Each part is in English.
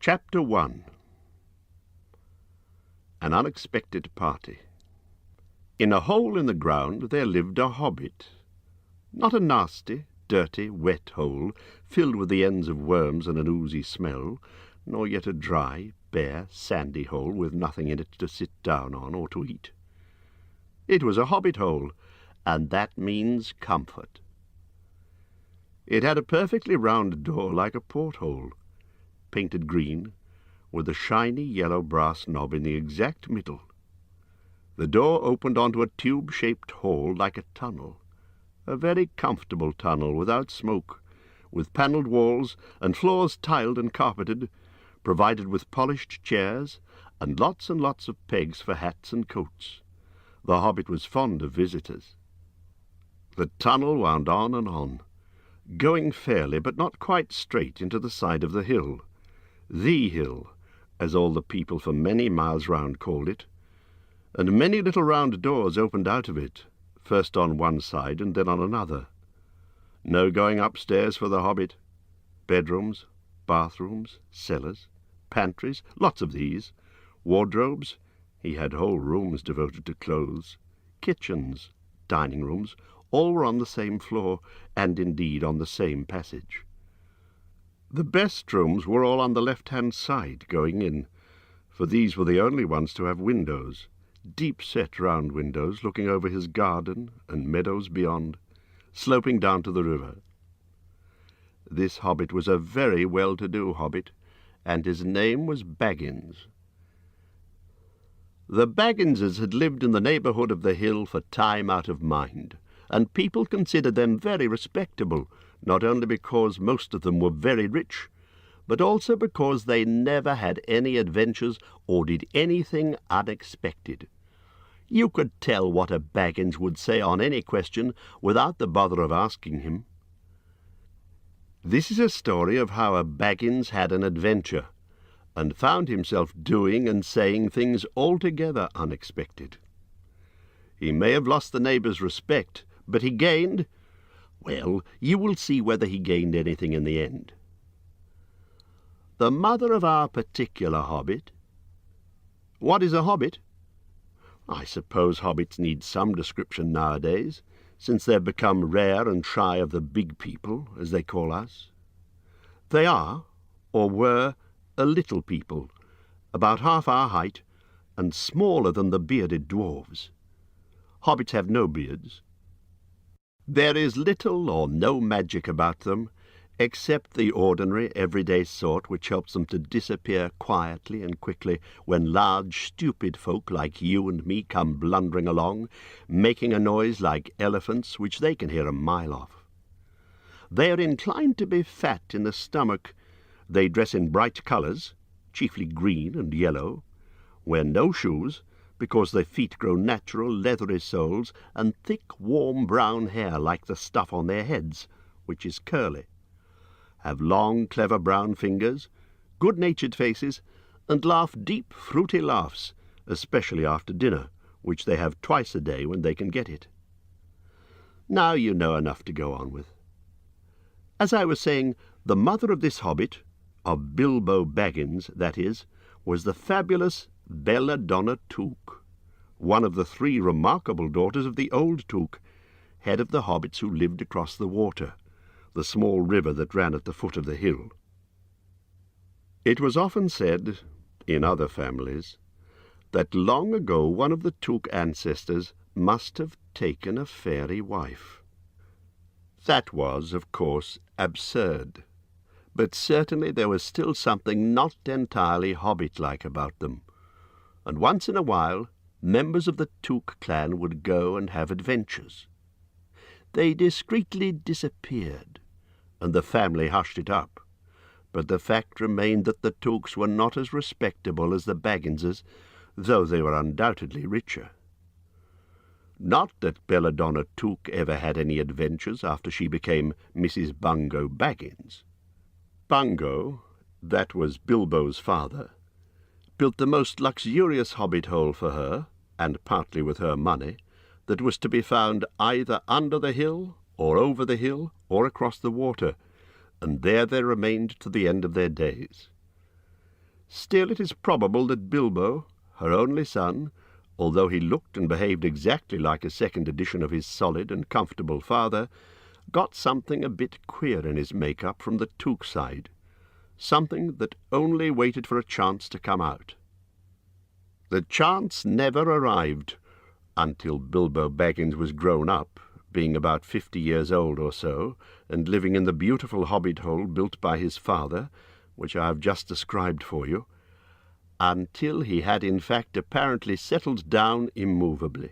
Chapter 1. An Unexpected Party. In a hole in the ground there lived a hobbit. Not a nasty, dirty, wet hole, filled with the ends of worms and an oozy smell, nor yet a dry, bare, sandy hole with nothing in it to sit down on or to eat. It was a hobbit hole, and that means comfort. It had a perfectly round door like a porthole, painted green, with a shiny yellow brass knob in the exact middle. The door opened onto a tube-shaped hall like a tunnel, a very comfortable tunnel without smoke, with panelled walls and floors tiled and carpeted, provided with polished chairs and lots of pegs for hats and coats. The hobbit was fond of visitors. The tunnel wound on and on, going fairly but not quite straight into the side of the hill, as all the people for many miles round called it, and many little round doors opened out of it, first on one side and then on another. No going upstairs for the hobbit. Bedrooms, bathrooms, cellars, pantries, lots of these, wardrobes, he had whole rooms devoted to clothes, kitchens, dining rooms, all were on the same floor, and indeed on the same passage. The best rooms were all on the left-hand side going in, for these were the only ones to have windows, deep-set round windows looking over his garden and meadows beyond, sloping down to the river. This hobbit was a very well-to-do hobbit, and his name was Baggins. The Bagginses had lived in the neighbourhood of the hill for time out of mind, and people considered them very respectable, not only because most of them were very rich, but also because they never had any adventures or did anything unexpected. You could tell what a Baggins would say on any question without the bother of asking him. This is a story of how a Baggins had an adventure, and found himself doing and saying things altogether unexpected. He may have lost the neighbours' respect, but he gained, well, you will see whether he gained anything in the end. The mother of our particular hobbit. What is a hobbit? I suppose hobbits need some description nowadays, since they've become rare and shy of the big people, as they call us. They are, or were, a little people, about half our height, and smaller than the bearded dwarves. Hobbits have no beards. There is little or no magic about them, except the ordinary, everyday sort which helps them to disappear quietly and quickly when large, stupid folk like you and me come blundering along, making a noise like elephants which they can hear a mile off. They are inclined to be fat in the stomach. They dress in bright colours, chiefly green and yellow, wear no shoes, because their feet grow natural leathery soles and thick warm brown hair like the stuff on their heads, which is curly, have long clever brown fingers, good-natured faces, and laugh deep fruity laughs, especially after dinner, which they have twice a day when they can get it. Now you know enough to go on with. As I was saying, the mother of this hobbit, of Bilbo Baggins, that is, was the fabulous Belladonna Took, one of the 3 remarkable daughters of the old Took, head of the hobbits who lived across the water, the small river that ran at the foot of the hill. It was often said, in other families, that long ago one of the Took ancestors must have taken a fairy wife. That was, of course, absurd, but certainly there was still something not entirely hobbit-like about them, and once in a while members of the Took clan would go and have adventures. They discreetly disappeared, and the family hushed it up, but the fact remained that the Tooks were not as respectable as the Bagginses, though they were undoubtedly richer. Not that Belladonna Took ever had any adventures after she became Mrs. Bungo Baggins. Bungo, that was Bilbo's father, built the most luxurious hobbit hole for her, and partly with her money, that was to be found either under the hill, or over the hill, or across the water, and there they remained to the end of their days. Still it is probable that Bilbo, her only son, although he looked and behaved exactly like a second edition of his solid and comfortable father, got something a bit queer in his make-up from the Took side, something that only waited for a chance to come out. The chance never arrived until Bilbo Baggins was grown up, being about 50 years old or so, and living in the beautiful hobbit hole built by his father, which I have just described for you, until he had in fact apparently settled down immovably.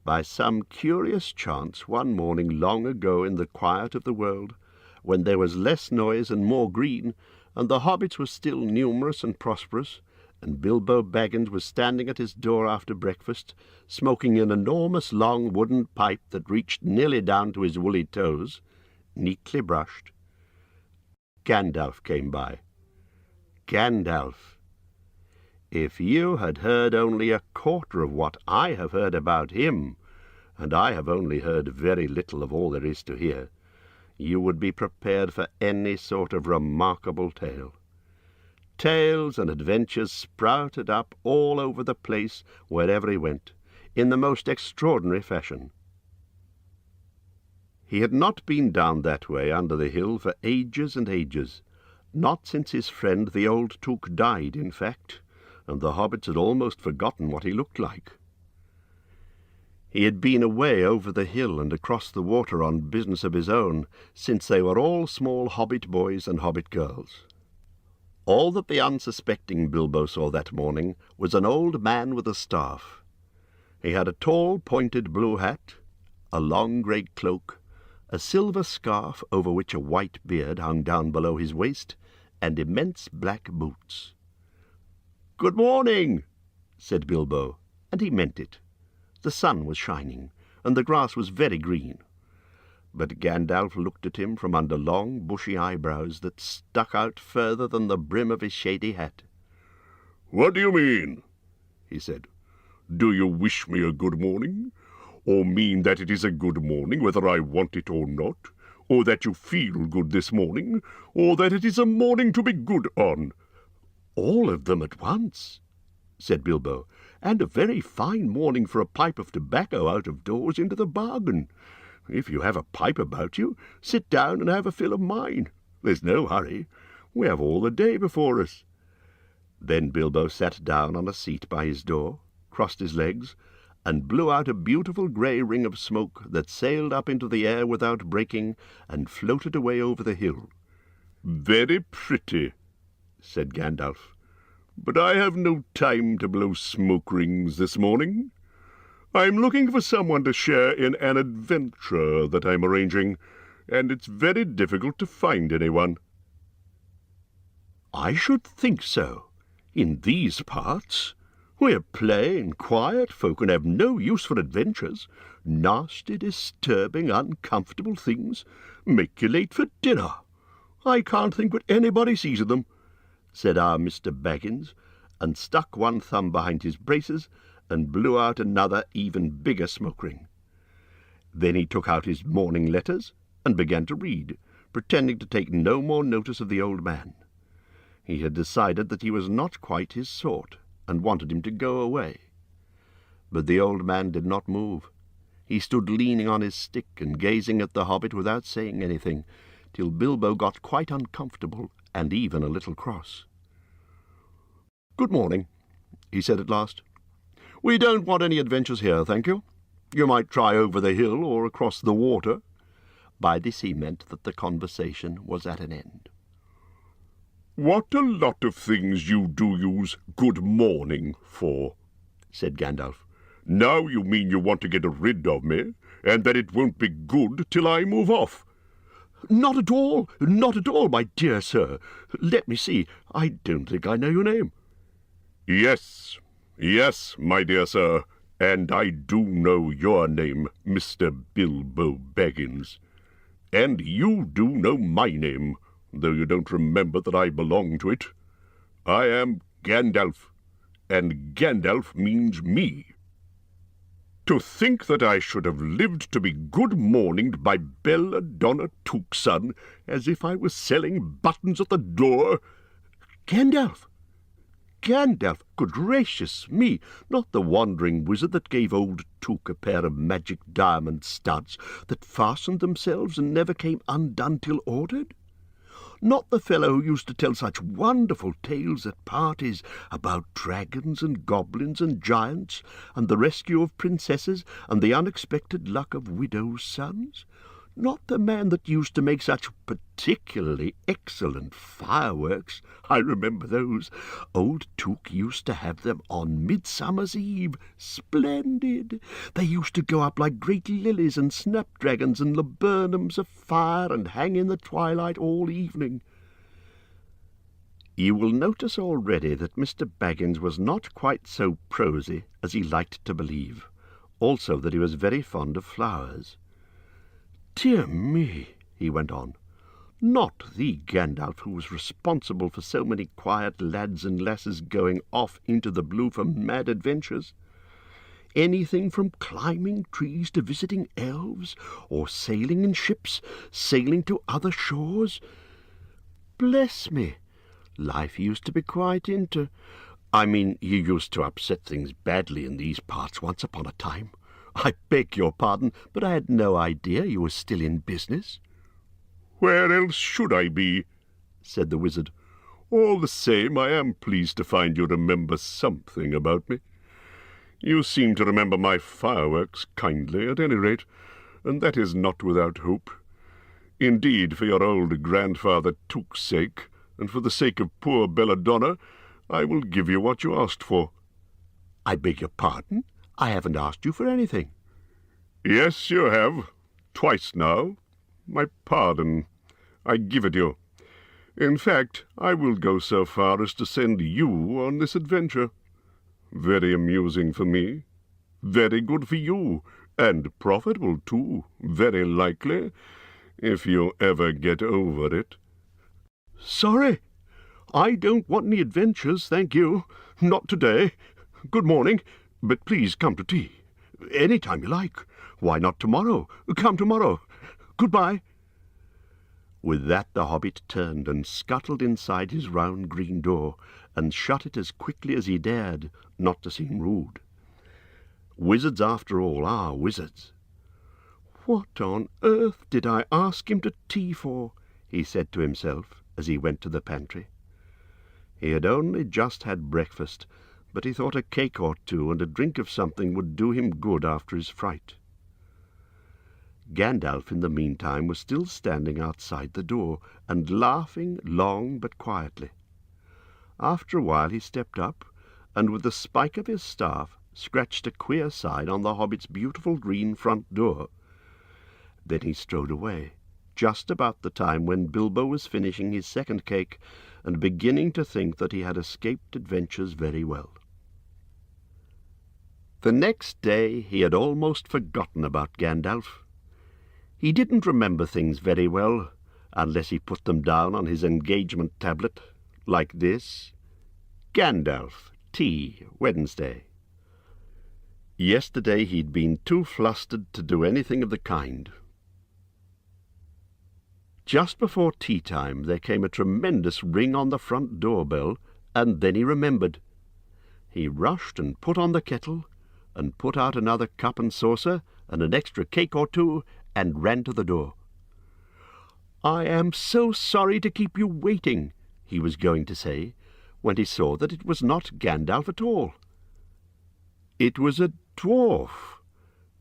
By some curious chance, one morning long ago in the quiet of the world, when there was less noise and more green, and the hobbits were still numerous and prosperous, and Bilbo Baggins was standing at his door after breakfast, smoking an enormous long wooden pipe that reached nearly down to his woolly toes, neatly brushed, Gandalf came by. Gandalf. If you had heard only a quarter of what I have heard about him, and I have only heard very little of all there is to hear, you would be prepared for any sort of remarkable tale. Tales and adventures sprouted up all over the place wherever he went, in the most extraordinary fashion. He had not been down that way under the hill for ages and ages, not since his friend the old Took died, in fact, and the hobbits had almost forgotten what he looked like. He had been away over the hill and across the water on business of his own, since they were all small hobbit boys and hobbit girls. All that the unsuspecting Bilbo saw that morning was an old man with a staff. He had a tall, pointed blue hat, a long grey cloak, a silver scarf over which a white beard hung down below his waist, and immense black boots. "Good morning," said Bilbo, and he meant it. The sun was shining, and the grass was very green. But Gandalf looked at him from under long, bushy eyebrows that stuck out further than the brim of his shady hat. "What do you mean?" he said. "Do you wish me a good morning? Or mean that it is a good morning whether I want it or not? Or that you feel good this morning? Or that it is a morning to be good on?" "All of them at once," said Bilbo, "and a very fine morning for a pipe of tobacco out of doors into the bargain. If you have a pipe about you, sit down and have a fill of mine. There's no hurry. We have all the day before us." Then Bilbo sat down on a seat by his door, crossed his legs, and blew out a beautiful grey ring of smoke that sailed up into the air without breaking and floated away over the hill. "Very pretty," said Gandalf, "but I have no time to blow smoke rings this morning. I'm looking for someone to share in an adventure that I'm arranging, and it's very difficult to find anyone." "I should think so. In these parts. We're plain, quiet folk and have no use for adventures. Nasty, disturbing, uncomfortable things. Make you late for dinner. I can't think what anybody sees of them," said our Mr. Baggins, and stuck one thumb behind his braces and blew out another even bigger smoke ring. Then he took out his morning letters and began to read, pretending to take no more notice of the old man. He had decided that he was not quite his sort, and wanted him to go away. But the old man did not move. He stood leaning on his stick and gazing at the hobbit without saying anything, till Bilbo got quite uncomfortable and even a little cross. "Good morning," he said at last. "We don't want any adventures here, thank you. You might try over the hill or across the water." By this he meant that the conversation was at an end. "What a lot of things you do use good morning for," said Gandalf. "Now you mean you want to get rid of me, and that it won't be good till I move off." Not at all, my dear sir. Let me see, I don't think I know your name." Yes, my dear sir, and I do know your name, Mr. Bilbo Baggins. And you do know my name, though you don't remember that I belong to it. I am Gandalf, and Gandalf means me." To think that I should have lived to be good-morninged by Belladonna Tookson, as if I was selling buttons at the door. Gandalf! Gandalf! Good gracious me! Not the wandering wizard that gave old Took a pair of magic diamond studs that fastened themselves and never came undone till ordered? Not the fellow who used to tell such wonderful tales at parties about dragons and goblins and giants, and the rescue of princesses, and the unexpected luck of widows' sons? Not the man that used to make such particularly excellent fireworks? I remember those. Old Took used to have them on Midsummer's Eve. Splendid! They used to go up like great lilies and snapdragons and laburnums of fire and hang in the twilight all evening. You will notice already that Mr. Baggins was not quite so prosy as he liked to believe. Also that he was very fond of flowers. Dear me, he went on, not the Gandalf who was responsible for so many quiet lads and lasses going off into the blue for mad adventures. Anything from climbing trees to visiting elves, or sailing in ships, sailing to other shores. Bless me, life used to be quite into... I mean, you used to upset things badly in these parts once upon a time. I beg your pardon, but I had no idea you were still in business. Where else should I be? Said the wizard. All the same, I am pleased to find you remember something about me. You seem to remember my fireworks kindly, at any rate, and that is not without hope. Indeed, for your old grandfather Took's sake, and for the sake of poor Belladonna, I will give you what you asked for. I beg your pardon? I haven't asked you for anything. Yes, you have. Twice now. My pardon. I give it you. In fact, I will go so far as to send you on this adventure. Very amusing for me. Very good for you. And profitable, too. Very likely. If you ever get over it. Sorry. I don't want any adventures, thank you. Not today. Good morning. But please come to tea. Any time you like. Why not tomorrow? Come tomorrow. Goodbye. With that the hobbit turned and scuttled inside his round green door, and shut it as quickly as he dared, not to seem rude. Wizards, after all, are wizards. What on earth did I ask him to tea for? He said to himself as he went to the pantry. He had only just had breakfast, but he thought a cake or two and a drink of something would do him good after his fright. Gandalf, in the meantime, was still standing outside the door, and laughing long but quietly. After a while he stepped up, and with the spike of his staff scratched a queer sign on the hobbit's beautiful green front door. Then he strode away, just about the time when Bilbo was finishing his second cake and beginning to think that he had escaped adventures very well. The next day he had almost forgotten about Gandalf. He didn't remember things very well, unless he put them down on his engagement tablet, like this: Gandalf, tea, Wednesday. Yesterday he'd been too flustered to do anything of the kind. Just before tea-time there came a tremendous ring on the front door-bell, and then he remembered. He rushed and put on the kettle, and put out another cup and saucer, and an extra cake or two, and ran to the door. "I am so sorry to keep you waiting," he was going to say, when he saw that it was not Gandalf at all. It was a dwarf,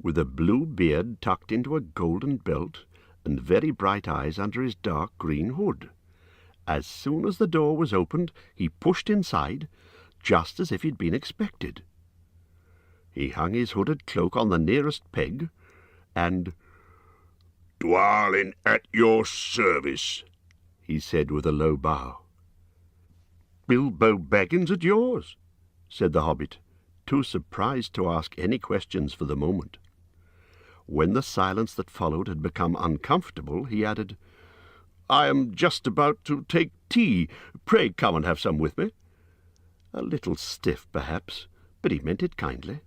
with a blue beard tucked into a golden belt, and very bright eyes under his dark green hood. As soon as the door was opened, he pushed inside, just as if he'd been expected. He hung his hooded cloak on the nearest peg, and "Dwalin at your service," he said with a low bow. "Bilbo Baggins at yours," said the hobbit, too surprised to ask any questions for the moment. When the silence that followed had become uncomfortable, he added, "I am just about to take tea. Pray come and have some with me." A little stiff, perhaps, but he meant it kindly.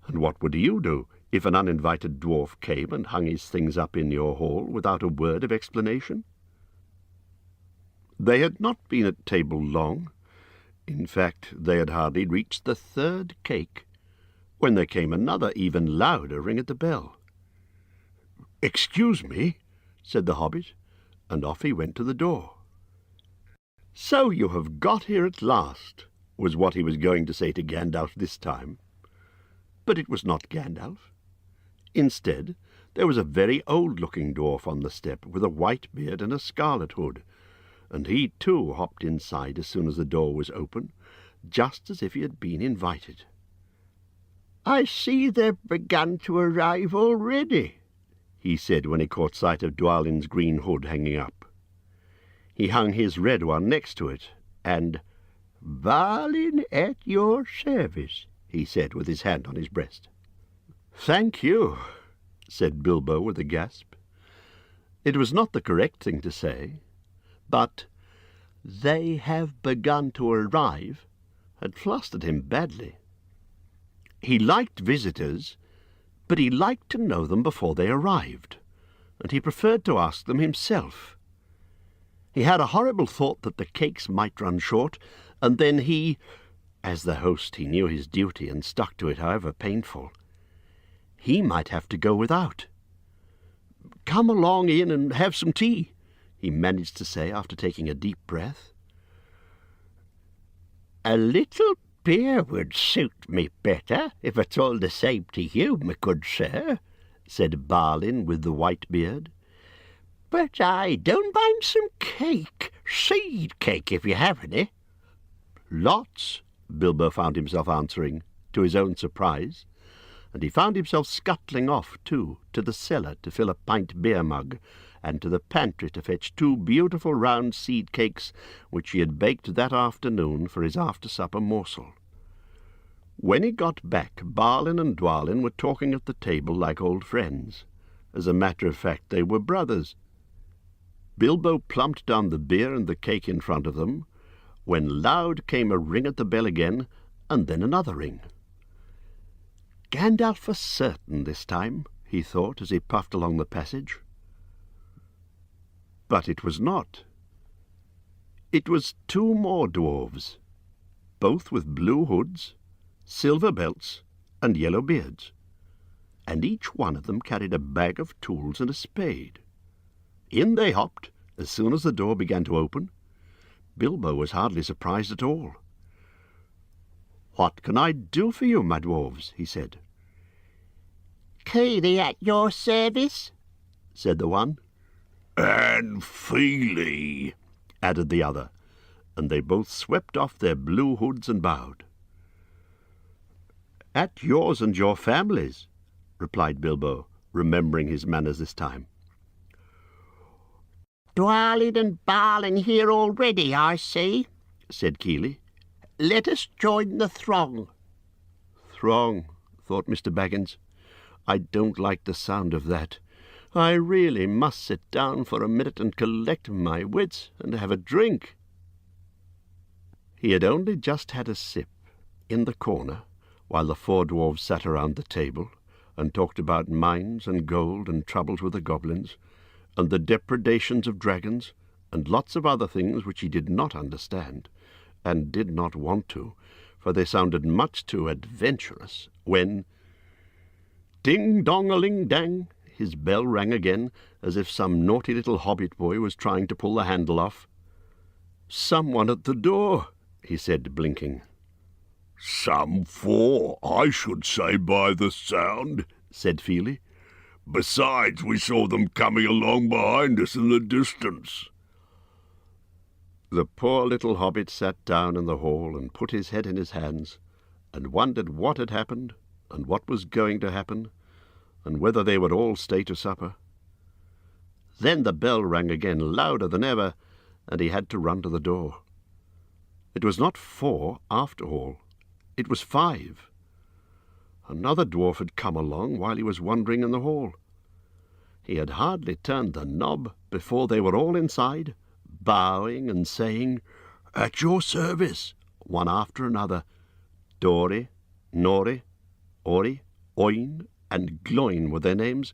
And what would you do if an uninvited dwarf came and hung his things up in your hall without a word of explanation? They had not been at table long. In fact, they had hardly reached the third cake when there came another, even louder ring at the bell. "Excuse me," said the hobbit, and off he went to the door. "So you have got here at last," was what he was going to say to Gandalf this time. But it was not Gandalf. Instead, there was a very old-looking dwarf on the step, with a white beard and a scarlet hood, and he too hopped inside as soon as the door was open, just as if he had been invited. "I see they've begun to arrive already," he said when he caught sight of Dwalin's green hood hanging up. He hung his red one next to it, and "Balin at your service," he said with his hand on his breast. "Thank you," said Bilbo with a gasp. It was not the correct thing to say, but "they have begun to arrive" had flustered him badly. He liked visitors, but he liked to know them before they arrived, and he preferred to ask them himself. He had a horrible thought that the cakes might run short, and then as the host he knew his duty and stuck to it however painful, he might have to go without. "Come along in and have some tea," he managed to say after taking a deep breath. "A little beer would suit me better, if it's all the same to you, my good sir," said Balin with the white beard. "But I don't mind some cake, seed cake, if you have any." "Lots," Bilbo found himself answering, to his own surprise, and he found himself scuttling off, too, to the cellar to fill a pint beer mug, and to the pantry to fetch 2 beautiful round seed cakes which he had baked that afternoon for his after-supper morsel. When he got back, Balin and Dwalin were talking at the table like old friends. As a matter of fact, they were brothers. Bilbo plumped down the beer and the cake in front of them, when loud came a ring at the bell again, and then another ring. Gandalf for certain this time, he thought as he puffed along the passage. But it was not. It was 2 more dwarves, both with blue hoods, silver belts, and yellow beards, and each one of them carried a bag of tools and a spade. In they hopped as soon as the door began to open. Bilbo was hardly surprised at all. "What can I do for you, my dwarves?" he said. "Keely at your service," said the one. "And Feely," added the other, and they both swept off their blue hoods and bowed. "At yours and your families," replied Bilbo, remembering his manners this time. "Dwalin and Balin here already, I see," said Keely. "Let us join the throng." "Throng," thought Mr. Baggins. "I don't like the sound of that. I really must sit down for a minute and collect my wits and have a drink." He had only just had a sip, in the corner, while the 4 dwarves sat around the table and talked about mines and gold and troubles with the goblins, and the depredations of dragons, and lots of other things which he did not understand, and did not want to, for they sounded much too adventurous, when, ding-dong-a-ling-dang, his bell rang again, as if some naughty little hobbit boy was trying to pull the handle off. "Someone at the door," he said, blinking. "Some 4, I should say, by the sound," said Feely. "Besides, we saw them coming along behind us in the distance." The poor little hobbit sat down in the hall and put his head in his hands, and wondered what had happened, and what was going to happen, and whether they would all stay to supper. Then the bell rang again, louder than ever, and he had to run to the door. It was not 4 after all. It was 5. Another dwarf had come along while he was wandering in the hall. He had hardly turned the knob before they were all inside, bowing and saying, "At your service," one after another, Dori, Nori, Ori, Oin and Gloin were their names,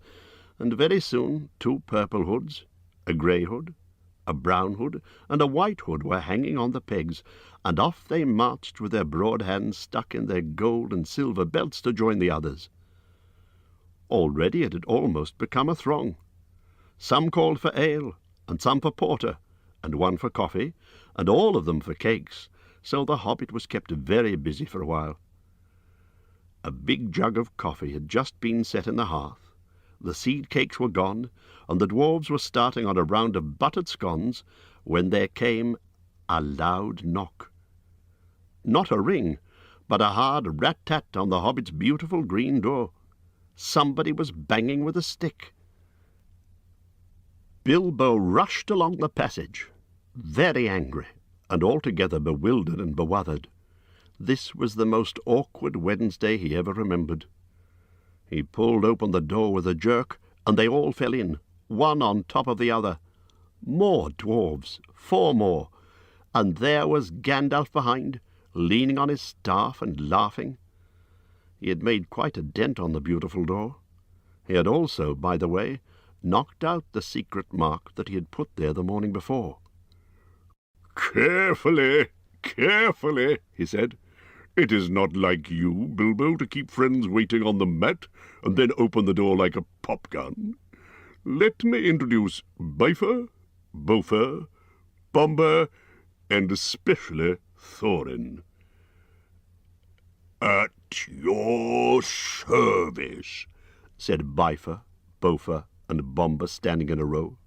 and very soon 2 purple hoods, a grey hood, a brown hood, and a white hood were hanging on the pegs, and off they marched with their broad hands stuck in their gold and silver belts to join the others. Already it had almost become a throng. Some called for ale, and some for porter, and one for coffee, and all of them for cakes, so the Hobbit was kept very busy for a while. A big jug of coffee had just been set in the hearth, the seed cakes were gone, and the dwarves were starting on a round of buttered scones, when there came a loud knock. Not a ring, but a hard rat-tat on the Hobbit's beautiful green door. Somebody was banging with a stick. Bilbo rushed along the passage, very angry, and altogether bewildered and bewothered. This was the most awkward Wednesday he ever remembered. He pulled open the door with a jerk, and they all fell in, one on top of the other. More dwarves, 4 more, and there was Gandalf behind, leaning on his staff and laughing. He had made quite a dent on the beautiful door. He had also, by the way, knocked out the secret mark that he had put there the morning before. "Carefully, carefully," he said. "It is not like you, Bilbo, to keep friends waiting on the mat and then open the door like a popgun. Let me introduce Bifur, Bofur, Bomber, and especially Thorin." "At your service," said Bifur, Bofur, and Bomber standing in a row.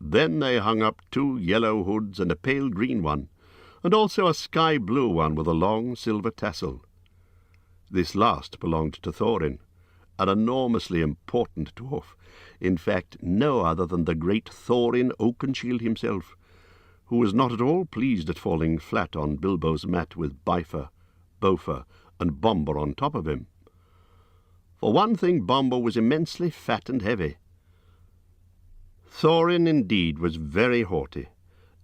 Then they hung up 2 yellow hoods and a pale green one, and also a sky blue one with a long silver tassel. This last belonged to Thorin, an enormously important dwarf, in fact no other than the great Thorin Oakenshield himself, who was not at all pleased at falling flat on Bilbo's mat with Bifur, Bofur, and Bomber on top of him. For one thing, Bomber was immensely fat and heavy. Thorin, indeed, was very haughty,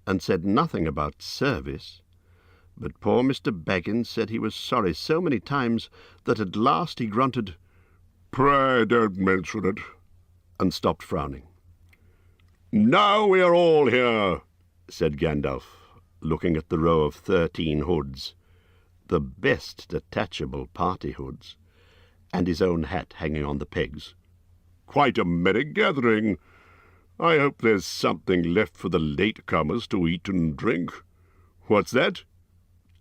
and said nothing about service, but poor Mr. Baggins said he was sorry so many times that at last he grunted, "Pray don't mention it," and stopped frowning. "Now we are all here," said Gandalf, looking at the row of 13 hoods, the best detachable party hoods, and his own hat hanging on the pegs. "Quite a merry gathering. I hope there's something left for the late-comers to eat and drink. What's that?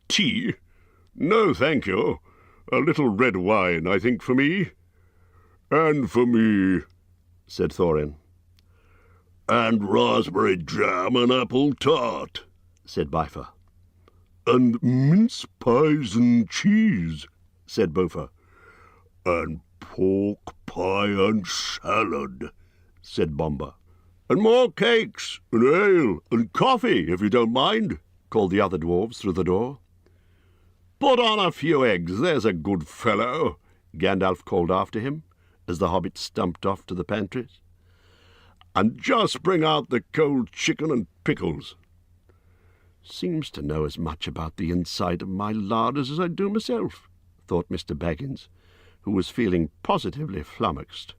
Tea? No, thank you. A little red wine, I think, for me." "And for me," said Thorin. "And raspberry jam and apple tart," said Bifur. "And mince pies and cheese," said Bofur. "And pork pie and salad," said Bomber. "And more cakes, and ale, and coffee, if you don't mind," called the other dwarves through the door. "Put on a few eggs, there's a good fellow," Gandalf called after him, as the hobbit stumped off to the pantries. "And just bring out the cold chicken and pickles." "Seems to know as much about the inside of my larders as I do myself," thought Mr. Baggins, who was feeling positively flummoxed,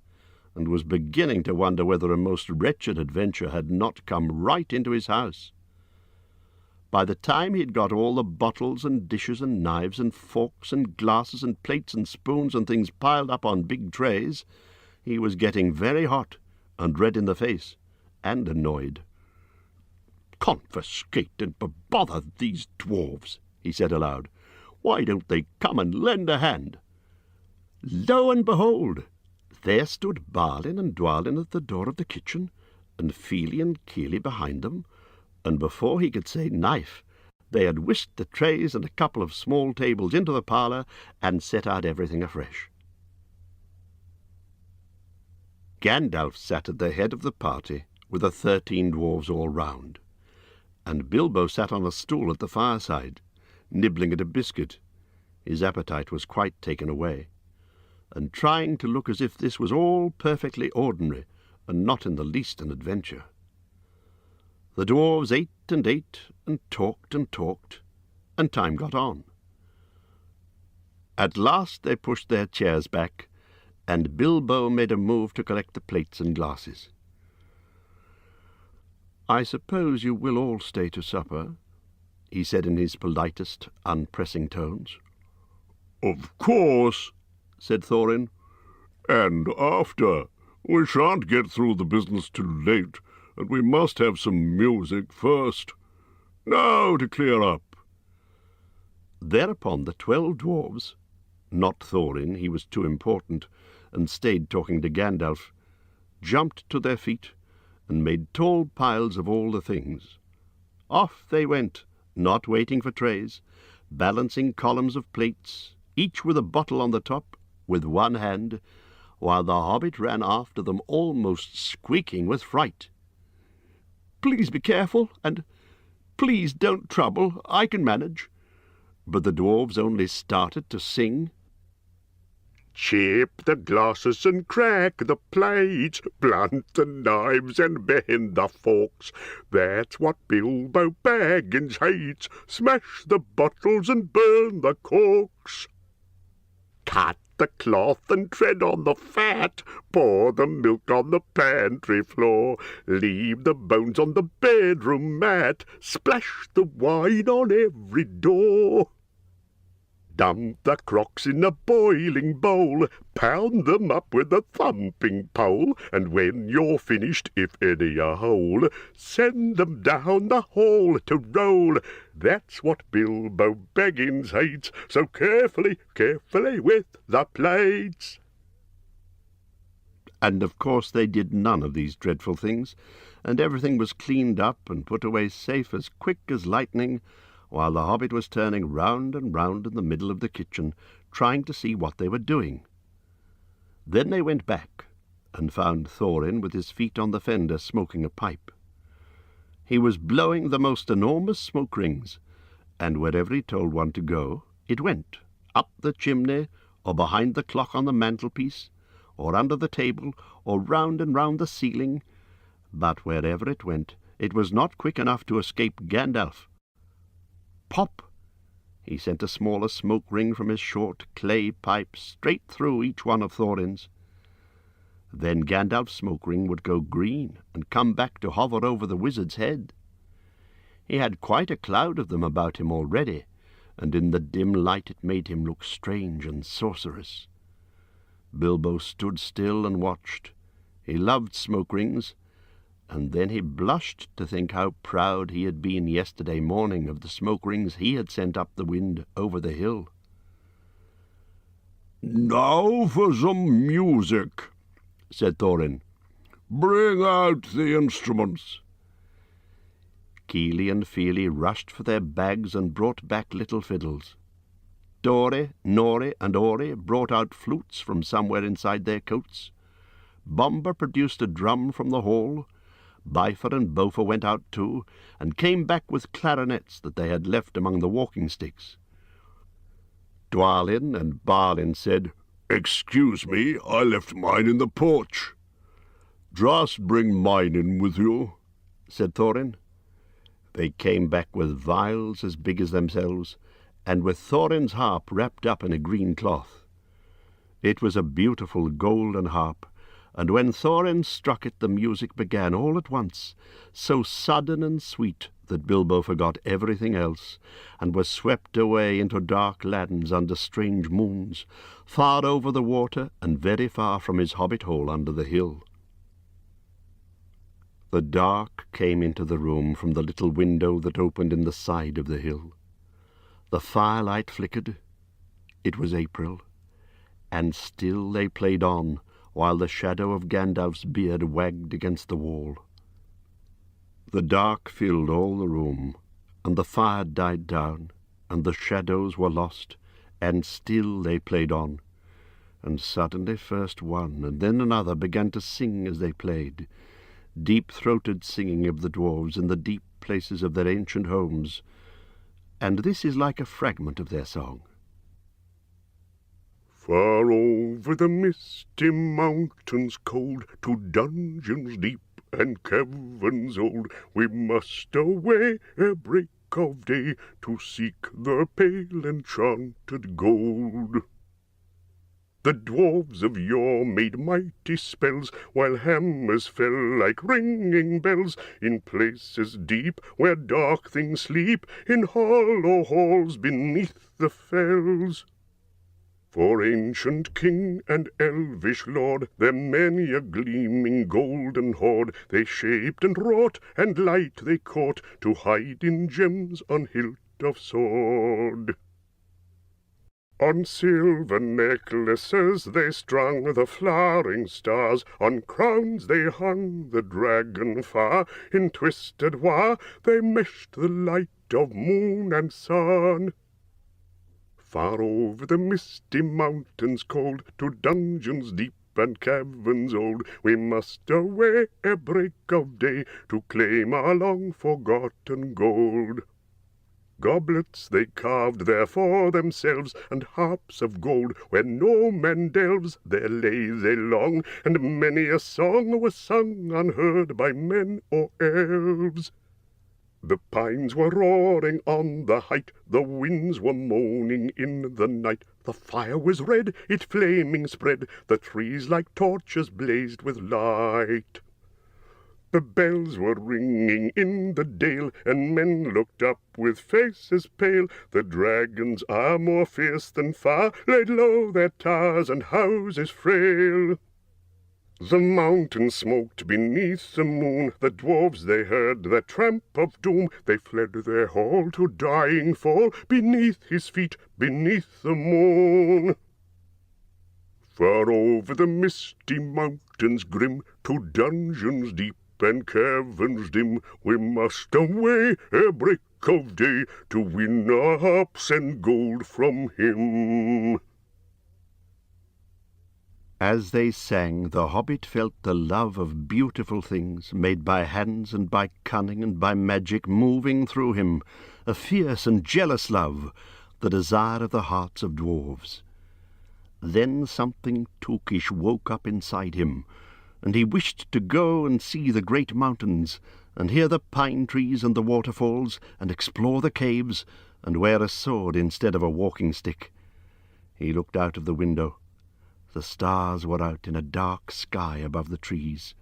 and was beginning to wonder whether a most wretched adventure had not come right into his house. By the time he'd got all the bottles and dishes and knives and forks and glasses and plates and spoons and things piled up on big trays, he was getting very hot and red in the face and annoyed. "Confiscate and bother these dwarves," he said aloud. "Why don't they come and lend a hand?" Lo and behold! There stood Balin and Dwalin at the door of the kitchen, and Feely and Keely behind them, and before he could say knife, they had whisked the trays and a couple of small tables into the parlour and set out everything afresh. Gandalf sat at the head of the party with the 13 dwarves all round, and Bilbo sat on a stool at the fireside, nibbling at a biscuit. His appetite was quite taken away, and trying to look as if this was all perfectly ordinary and not in the least an adventure. The dwarves ate and ate and talked, and time got on. At last they pushed their chairs back, and Bilbo made a move to collect the plates and glasses. "I suppose you will all stay to supper," he said in his politest, unpressing tones. "Of course," said Thorin. "And after. We shan't get through the business too late, and we must have some music first. Now to clear up." Thereupon the 12 dwarves, not Thorin, he was too important, and stayed talking to Gandalf, jumped to their feet and made tall piles of all the things. Off they went, not waiting for trays, balancing columns of plates, each with a bottle on the top, with one hand, while the hobbit ran after them almost squeaking with fright. "Please be careful, and please don't trouble. I can manage." But the dwarves only started to sing. "Chip the glasses and crack the plates, blunt the knives and bend the forks. That's what Bilbo Baggins hates. Smash the bottles and burn the corks. Cut the cloth and tread on the fat. Pour the milk on the pantry floor. Leave the bones on the bedroom mat. Splash the wine on every door. Dump the crocks in a boiling bowl. Pound them up with a thumping pole. And when you're finished, if any are whole, send them down the hall to roll. That's what Bilbo Baggins hates. So carefully, carefully with the plates." And of course they did none of these dreadful things, and everything was cleaned up and put away safe as quick as lightning, while the hobbit was turning round and round in the middle of the kitchen, trying to see what they were doing. Then they went back, and found Thorin with his feet on the fender smoking a pipe. He was blowing the most enormous smoke rings, and wherever he told one to go, it went, up the chimney, or behind the clock on the mantelpiece, or under the table, or round and round the ceiling. But wherever it went, it was not quick enough to escape Gandalf. Pop! He sent a smaller smoke ring from his short clay pipe straight through each one of Thorin's. Then Gandalf's smoke ring would go green and come back to hover over the wizard's head. He had quite a cloud of them about him already, and in the dim light it made him look strange and sorcerous. Bilbo stood still and watched. He loved smoke rings, and then he blushed to think how proud he had been yesterday morning of the smoke rings he had sent up the wind over the hill. "Now for some music," said Thorin. "Bring out the instruments." Keely and Feely rushed for their bags and brought back little fiddles. Dori, Nori, and Ori brought out flutes from somewhere inside their coats. Bomber produced a drum from the hall. Bifur and Bofer went out too, and came back with clarinets that they had left among the walking sticks. Dwalin and Balin said, "Excuse me, I left mine in the porch." "Just bring mine in with you," said Thorin. They came back with vials as big as themselves, and with Thorin's harp wrapped up in a green cloth. It was a beautiful golden harp, and when Thorin struck it the music began all at once, so sudden and sweet that Bilbo forgot everything else, and was swept away into dark lands under strange moons, far over the water and very far from his hobbit hole under the hill. The dark came into the room from the little window that opened in the side of the hill. The firelight flickered. It was April, and still they played on, while the shadow of Gandalf's beard wagged against the wall. The dark filled all the room, and the fire died down, and the shadows were lost, and still they played on. And suddenly first one and then another began to sing as they played, deep-throated singing of the dwarves in the deep places of their ancient homes, and this is like a fragment of their song. "Far over the misty mountains cold, to dungeons deep and caverns old, we must away ere break of day, to seek the pale enchanted gold. The dwarves of yore made mighty spells, while hammers fell like ringing bells, in places deep where dark things sleep, in hollow halls beneath the fells. For ancient king and elvish lord, their many a gleaming golden hoard, they shaped and wrought, and light they caught, to hide in gems on hilt of sword. On silver necklaces they strung the flowering stars, on crowns they hung the dragon fire, in twisted wire they meshed the light of moon and sun. Far over the misty mountains cold, to dungeons deep and caverns old, we must away ere break of day, to claim our long-forgotten gold. Goblets they carved there for themselves, and harps of gold, where no man delves, there lay they long, and many a song was sung unheard by men or elves. The pines were roaring on the height, the winds were moaning in the night, the fire was red, it flaming spread, the trees like torches blazed with light. The bells were ringing in the dale, and men looked up with faces pale. The dragons are more fierce than fire, laid low their towers and houses frail. The mountains smoked beneath the moon, the dwarves they heard the tramp of doom, they fled their hall to dying fall, beneath his feet, beneath the moon. Far over the misty mountains grim, to dungeons deep and caverns dim, we must away ere break of day, to win our harps and gold from him. As they sang, the hobbit felt the love of beautiful things, made by hands and by cunning and by magic, moving through him, a fierce and jealous love, the desire of the hearts of dwarves. Then something tookish woke up inside him, and he wished to go and see the great mountains, and hear the pine trees and the waterfalls, and explore the caves, and wear a sword instead of a walking stick. He looked out of the window. The stars were out in a dark sky above the trees.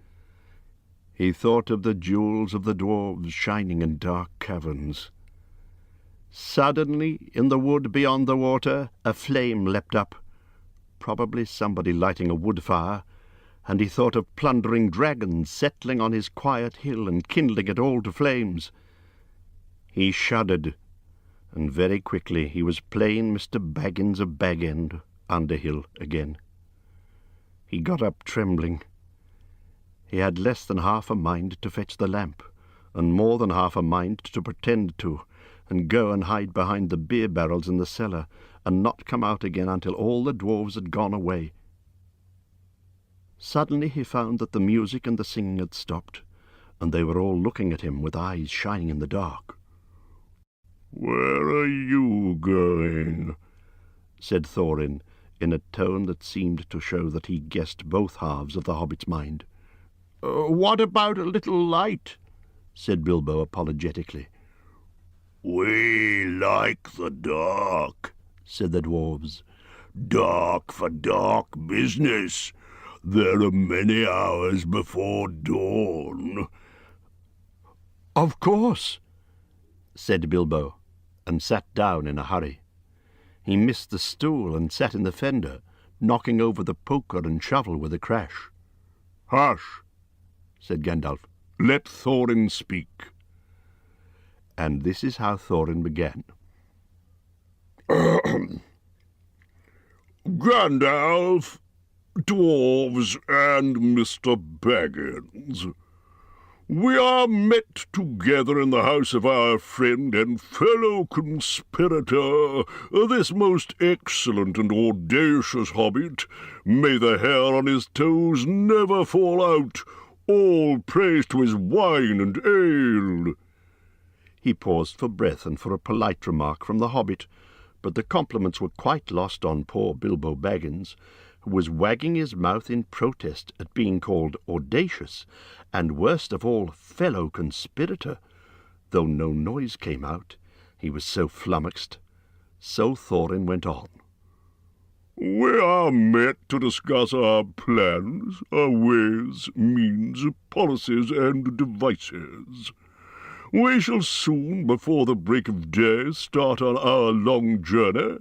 He thought of the jewels of the dwarves shining in dark caverns. Suddenly, in the wood beyond the water, a flame leapt up, probably somebody lighting a wood fire, and he thought of plundering dragons settling on his quiet hill and kindling it all to flames. He shuddered, and very quickly he was plain Mr. Baggins of Bag End, Underhill, again. He got up trembling. He had less than half a mind to fetch the lamp, and more than half a mind to pretend to, and go and hide behind the beer barrels in the cellar, and not come out again until all the dwarves had gone away. Suddenly he found that the music and the singing had stopped, and they were all looking at him with eyes shining in the dark. "Where are you going?" said Thorin, in a tone that seemed to show that he guessed both halves of the hobbit's mind. What about a little light?" said Bilbo apologetically. "We like the dark," said the dwarves. "Dark for dark business. There are many hours before dawn." "Of course," said Bilbo, and sat down in a hurry. He missed the stool and sat in the fender, knocking over the poker and shovel with a crash. "Hush," said Gandalf. "Let Thorin speak." And this is how Thorin began. "Gandalf, dwarves, and Mr. Baggins, we are met together in the house of our friend and fellow conspirator, this most excellent and audacious hobbit. May the hair on his toes never fall out. All praise to his wine and ale." He paused for breath and for a polite remark from the hobbit, but the compliments were quite lost on poor Bilbo Baggins, who was wagging his mouth in protest at being called audacious, and worst of all, fellow conspirator, though no noise came out, he was so flummoxed. So Thorin went on. We are met to discuss our plans, our ways, means, policies, and devices. We shall soon, before the break of day, start on our long journey,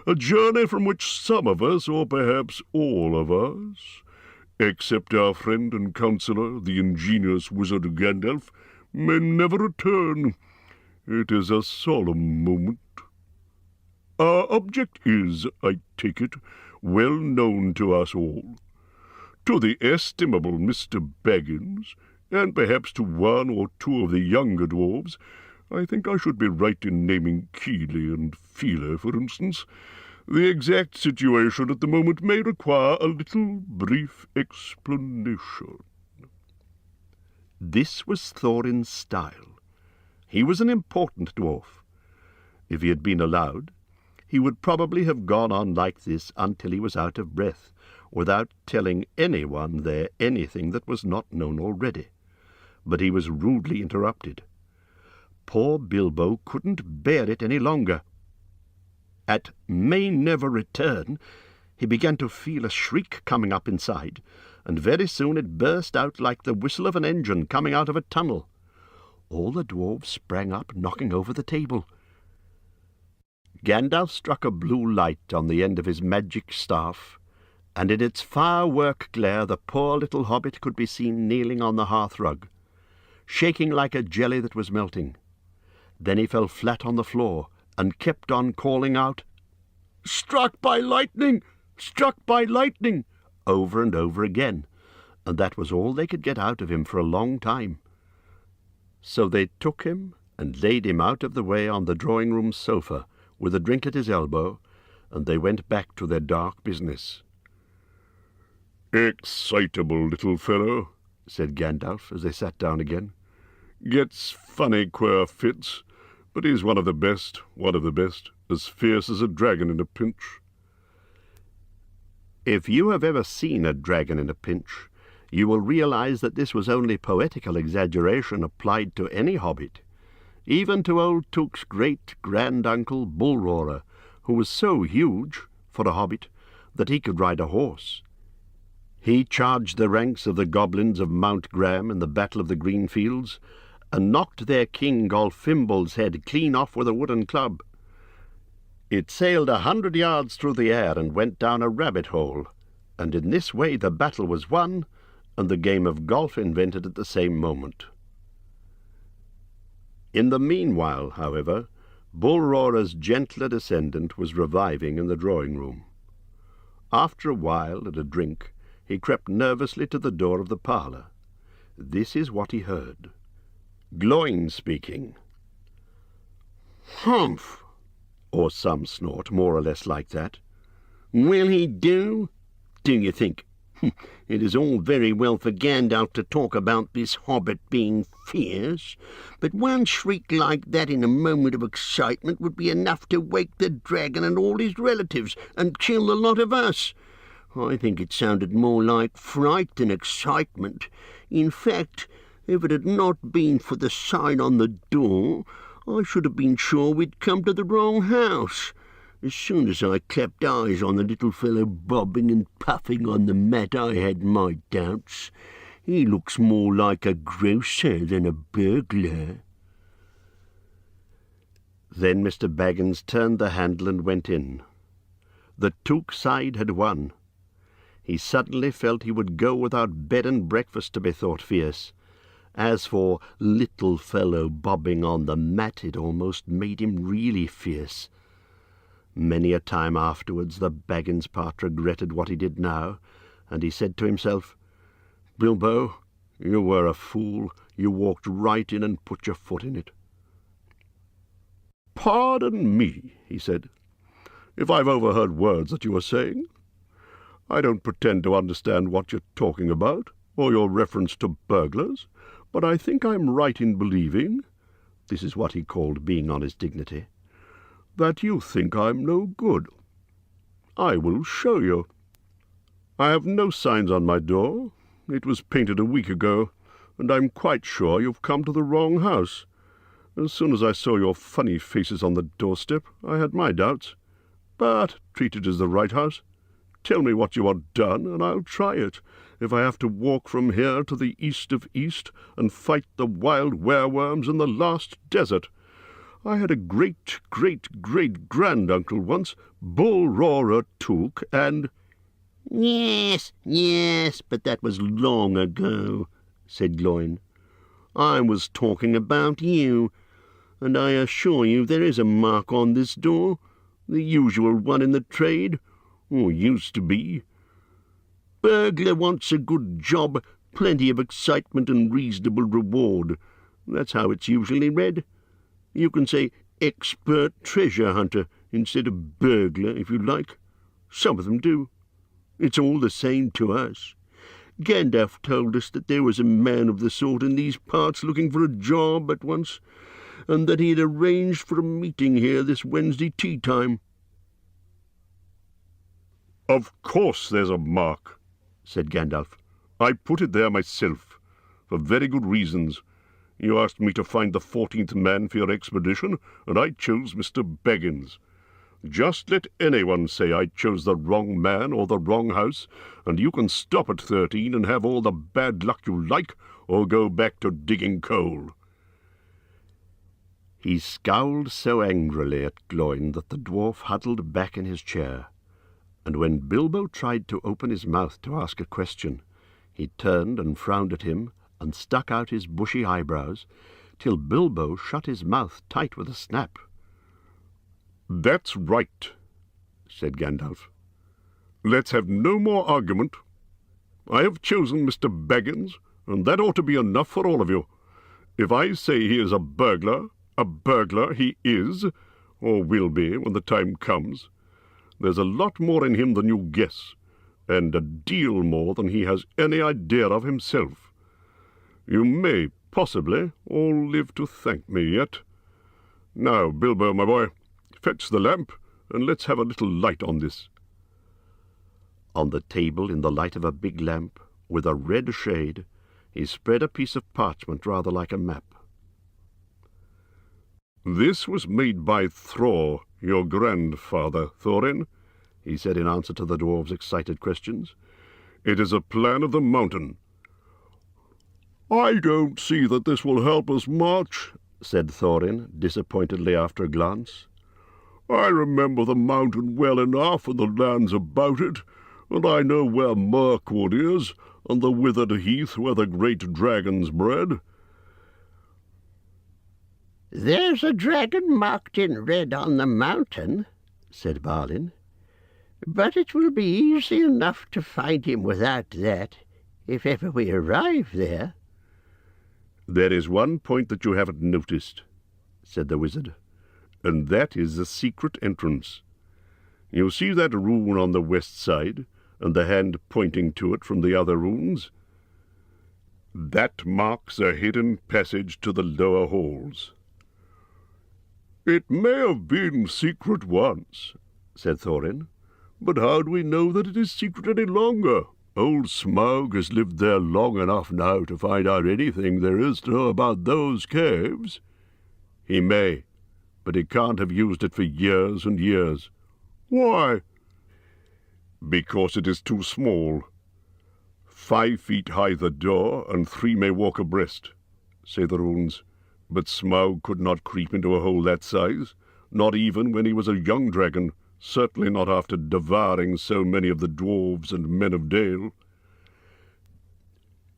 a journey from which some of us, or perhaps all of us, except our friend and counselor, the ingenious wizard Gandalf, may never return. It is a solemn moment. Our object is, I take it, well known to us all. To the estimable Mr. Baggins, and perhaps to one or two of the younger dwarves, I think I should be right in naming Keeley and Feeler, for instance. The exact situation at the moment may require a little brief explanation. This was Thorin's style. He was an important dwarf. If he had been allowed, he would probably have gone on like this until he was out of breath, without telling anyone there anything that was not known already. But he was rudely interrupted. Poor Bilbo couldn't bear it any longer. At "may never return," he began to feel a shriek coming up inside, and very soon it burst out like the whistle of an engine coming out of a tunnel. All the dwarves sprang up, knocking over the table. Gandalf struck a blue light on the end of his magic staff, and in its firework glare the poor little hobbit could be seen kneeling on the hearth-rug, shaking like a jelly that was melting. Then he fell flat on the floor and kept on calling out, "Struck by lightning! Struck by lightning!" over and over again, and that was all they could get out of him for a long time. So they took him and laid him out of the way on the drawing-room sofa, with a drink at his elbow, and they went back to their dark business. "Excitable little fellow," said Gandalf as they sat down again. "Gets funny queer fits, but he's one of the best, as fierce as a dragon in a pinch." If you have ever seen a dragon in a pinch, you will realize that this was only poetical exaggeration applied to any hobbit, even to old Took's great-grand-uncle Bullroarer, who was so huge, for a hobbit, that he could ride a horse. He charged the ranks of the goblins of Mount Graham in the Battle of the Green Fields, and knocked their king Golfimble's head clean off with a wooden club. It sailed 100 yards through the air and went down a rabbit-hole, and in this way the battle was won, and the game of golf invented at the same moment. In the meanwhile, however, Bullroarer's gentler descendant was reviving in the drawing-room. After a while, at a drink, he crept nervously to the door of the parlour. This is what he heard. Gloin speaking. "Humph!" Or some snort, more or less like that. "Will he do you think? It is all very well for Gandalf to talk about this hobbit being fierce, but one shriek like that in a moment of excitement would be enough to wake the dragon and all his relatives and kill the lot of us. I think it sounded more like fright than excitement. In fact, if it had not been for the sign on the door, I should have been sure we'd come to the wrong house. As soon as I clapped eyes on the little fellow bobbing and puffing on the mat, I had my doubts. He looks more like a grocer than a burglar." Then Mr. Baggins turned the handle and went in. The Took side had won. He suddenly felt he would go without bed and breakfast to be thought fierce. As for little fellow bobbing on the mat, it almost made him really fierce. Many a time afterwards the Baggins part regretted what he did now, and he said to himself, "Bilbo, you were a fool. You walked right in and put your foot in it." "Pardon me," he said, "if I've overheard words that you were saying. I don't pretend to understand what you're talking about, or your reference to burglars, but I think I'm right in believing," this is what he called being on his dignity, "that you think I'm no good. I will show you. I have no signs on my door. It was painted a week ago, and I'm quite sure you've come to the wrong house. As soon as I saw your funny faces on the doorstep, I had my doubts. But treat it as the right house. Tell me what you want done, and I'll try it, if I have to walk from here to the east of East and fight the wild wereworms in the last desert. I had a great-great-great-granduncle once, Bull Roarer Took, and—" Yes, but that was long ago," said Gloin. "I was talking about you, and I assure you there is a mark on this door, the usual one in the trade, or used to be. Burglar wants a good job, plenty of excitement and reasonable reward. That's how it's usually read. You can say expert treasure hunter instead of burglar if you like. Some of them do. It's all the same to us. Gandalf told us that there was a man of the sort in these parts looking for a job at once, and that he had arranged for a meeting here this Wednesday tea-time." "Of course there's a mark," said Gandalf. "I put it there myself, for very good reasons. You asked me to find the 14th man for your expedition, and I chose Mr. Baggins. Just let anyone say I chose the wrong man or the wrong house, and you can stop at 13 and have all the bad luck you like, or go back to digging coal." He scowled so angrily at Gloin that the dwarf huddled back in his chair, and when Bilbo tried to open his mouth to ask a question, he turned and frowned at him and stuck out his bushy eyebrows, till Bilbo shut his mouth tight with a snap. "That's right," said Gandalf. "Let's have no more argument. I have chosen Mr. Baggins, and that ought to be enough for all of you. If I say he is a burglar he is, or will be when the time comes. There's a lot more in him than you guess, and a deal more than he has any idea of himself. You may possibly all live to thank me yet. Now, Bilbo, my boy, fetch the lamp, and let's have a little light on this." On the table, in the light of a big lamp, with a red shade, he spread a piece of parchment rather like a map. "This was made by Thror, your grandfather, Thorin," he said in answer to the dwarves' excited questions. "It is a plan of the mountain." "I don't see that this will help us much," said Thorin, disappointedly after a glance. "I remember the mountain well enough and the lands about it, and I know where Mirkwood is, and the withered heath where the great dragons bred." "There's a dragon marked in red on the mountain," said Balin, "but it will be easy enough to find him without that, if ever we arrive there." "There is one point that you haven't noticed," said the wizard, "and that is the secret entrance. You see that rune on the west side, and the hand pointing to it from the other runes? That marks a hidden passage to the lower halls." "It may have been secret once," said Thorin, "but how do we know that it is secret any longer? Old Smaug has lived there long enough now to find out anything there is to know about those caves." "He may, but he can't have used it for years and years." "Why?" "Because it is too small. 5 feet high the door, and 3 may walk abreast, say the runes. But Smaug could not creep into a hole that size, not even when he was a young dragon, certainly not after devouring so many of the dwarves and men of Dale."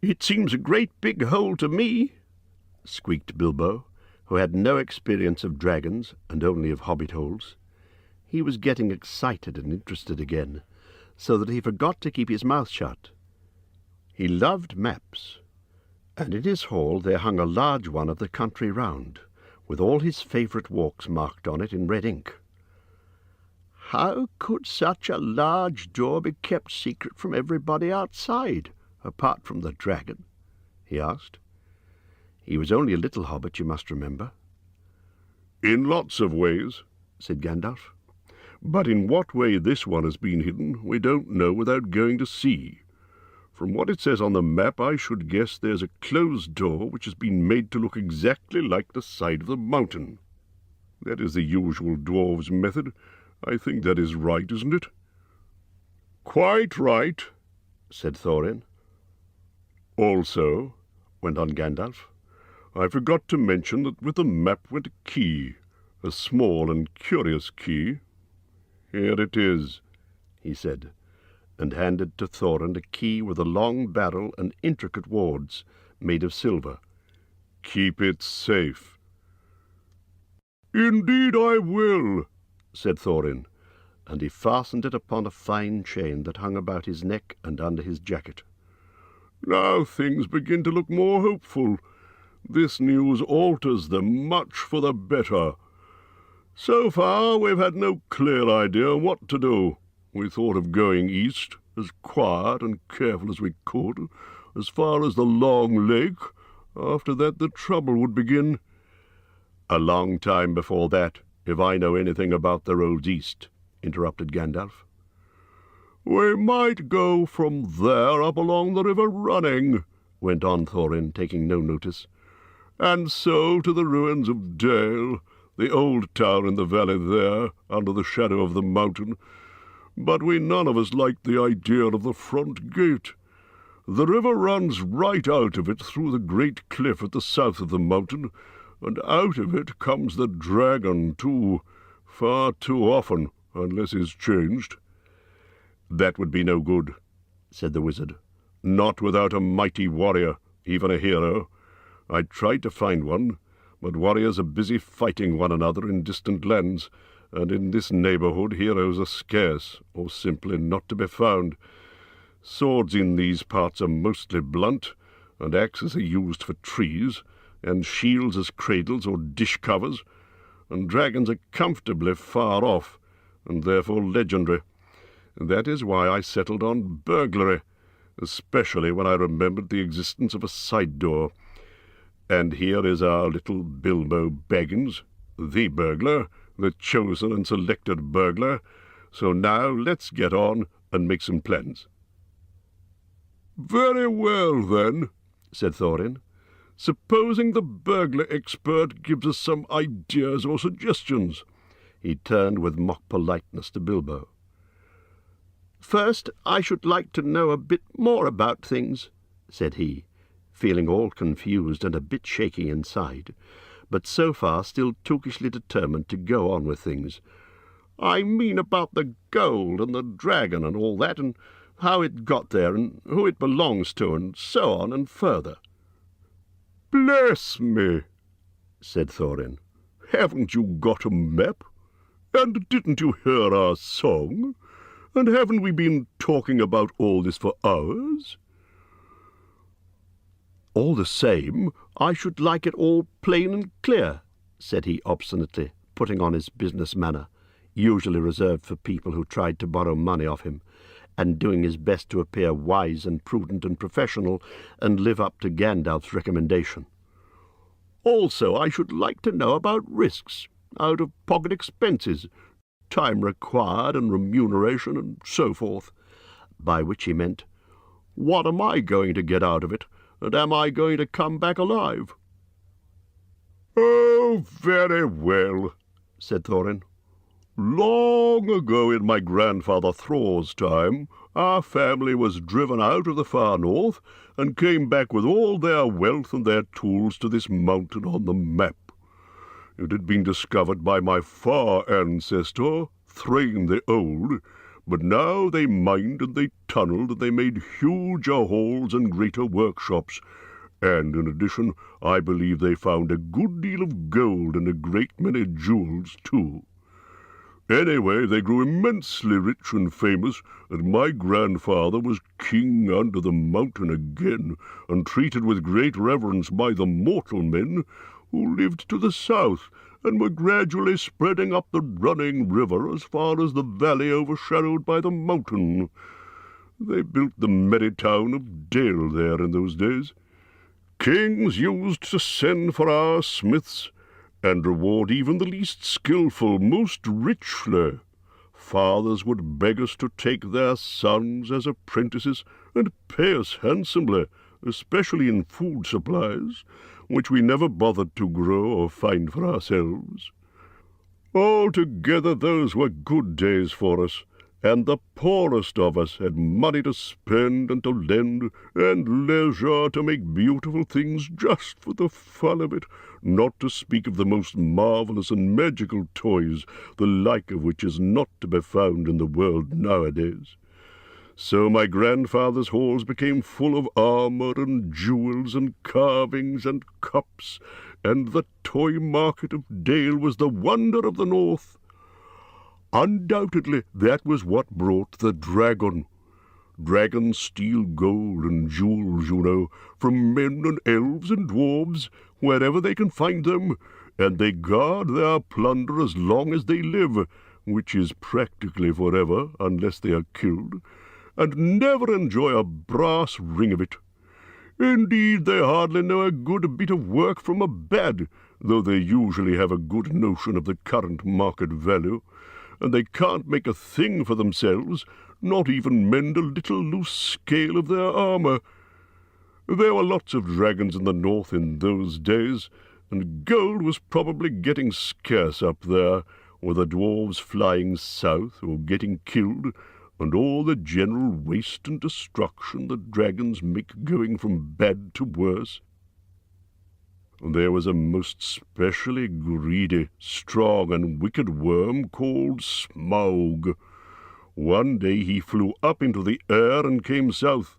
"It seems a great big hole to me," squeaked Bilbo, who had no experience of dragons and only of hobbit holes. He was getting excited and interested again, so that he forgot to keep his mouth shut. He loved maps, and in his hall there hung a large one of the country round, with all his favourite walks marked on it in red ink. How could such a large door be kept secret from everybody outside, apart from the dragon? He asked. He was only a little hobbit, you must remember. "In lots of ways," said Gandalf. "But in what way this one has been hidden we don't know without going to see. From what it says on the map, I should guess there's a closed door which has been made to look exactly like the side of the mountain. That is the usual dwarves' method. I think that is right, isn't it?" "Quite right," said Thorin. "Also," went on Gandalf, "I forgot to mention that with the map went a key, a small and curious key. Here it is," he said, and handed to Thorin a key with a long barrel and intricate wards made of silver. "Keep it safe." "Indeed I will," said Thorin, and he fastened it upon a fine chain that hung about his neck and under his jacket. "Now things begin to look more hopeful. This news alters them much for the better. So far we've had no clear idea what to do. We thought of going east, as quiet and careful as we could, as far as the Long Lake. After that the trouble would begin." "A long time before that, if I know anything about the roads east," interrupted Gandalf. "We might go from there up along the river running," went on Thorin, taking no notice, "and so to the ruins of Dale, the old town in the valley there, under the shadow of the mountain. But we none of us liked the idea of the front gate. The river runs right out of it through the great cliff at the south of the mountain, and out of it comes the dragon, too, far too often, unless he's changed." "That would be no good," said the wizard. "Not without a mighty warrior, even a hero. I tried to find one, but warriors are busy fighting one another in distant lands, and in this neighbourhood heroes are scarce, or simply not to be found. Swords in these parts are mostly blunt, and axes are used for trees, and shields as cradles or dish covers, and dragons are comfortably far off, and therefore legendary. That is why I settled on burglary, especially when I remembered the existence of a side door. And here is our little Bilbo Baggins, the burglar, the chosen and selected burglar. So now let's get on and make some plans." "Very well, then," said Thorin. "Supposing the burglar expert gives us some ideas or suggestions." He turned with mock politeness to Bilbo. "First, I should like to know a bit more about things," said he, feeling all confused and a bit shaky inside, but so far still tookishly determined to go on with things. "I mean about the gold and the dragon and all that, and how it got there, and who it belongs to, and so on and further." "Bless me," said Thorin. "Haven't you got a map? And didn't you hear our song? And haven't we been talking about all this for hours?" "All the same, I should like it all plain and clear," said he obstinately, putting on his business manner, usually reserved for people who tried to borrow money of him, and doing his best to appear wise and prudent and professional, and live up to Gandalf's recommendation. "Also, I should like to know about risks, out-of-pocket expenses, time required and remuneration, and so forth," by which he meant, "What am I going to get out of it, and am I going to come back alive?" "Oh, very well," said Thorin. "Long ago in my grandfather Thror's time, our family was driven out of the far north and came back with all their wealth and their tools to this mountain on the map. It had been discovered by my far ancestor, Thrain the Old, but now they mined and they tunnelled and they made huger halls and greater workshops, and in addition I believe they found a good deal of gold and a great many jewels too. Anyway, they grew immensely rich and famous, and my grandfather was king under the mountain again, and treated with great reverence by the mortal men who lived to the south, and were gradually spreading up the running river as far as the valley overshadowed by the mountain. They built the merry town of Dale there in those days. Kings used to send for our smiths, and reward even the least skilful most richly. Fathers would beg us to take their sons as apprentices, and pay us handsomely, especially in food supplies, which we never bothered to grow or find for ourselves. Altogether those were good days for us, and the poorest of us had money to spend and to lend, and leisure to make beautiful things just for the fun of it, not to speak of the most marvellous and magical toys, the like of which is not to be found in the world nowadays. So my grandfather's halls became full of armour and jewels and carvings and cups, and the toy market of Dale was the wonder of the north. Undoubtedly that was what brought the dragon. Dragons steal gold and jewels, you know, from men and elves and dwarves, wherever they can find them, and they guard their plunder as long as they live, which is practically forever, unless they are killed, and never enjoy a brass ring of it. Indeed, they hardly know a good bit of work from a bad, though they usually have a good notion of the current market value, and they can't make a thing for themselves, not even mend a little loose scale of their armour. There were lots of dragons in the north in those days, and gold was probably getting scarce up there, with the dwarves flying south or getting killed, and all the general waste and destruction the dragons make going from bad to worse. There was a most specially greedy, strong, and wicked worm called Smaug. One day he flew up into the air and came south.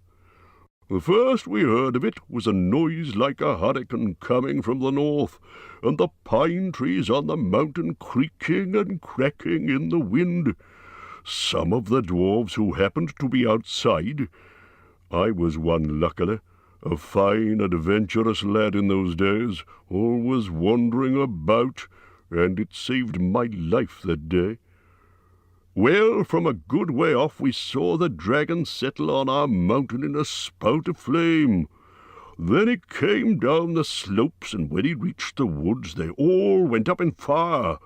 The first we heard of it was a noise like a hurricane coming from the north, and the pine trees on the mountain creaking and cracking in the wind. Some of the dwarves who happened to be outside, I was one luckily, a fine adventurous lad in those days, always wandering about, and it saved my life that day. Well, from a good way off we saw the dragon settle on our mountain in a spout of flame. Then he came down the slopes, and when he reached the woods they all went up in fire.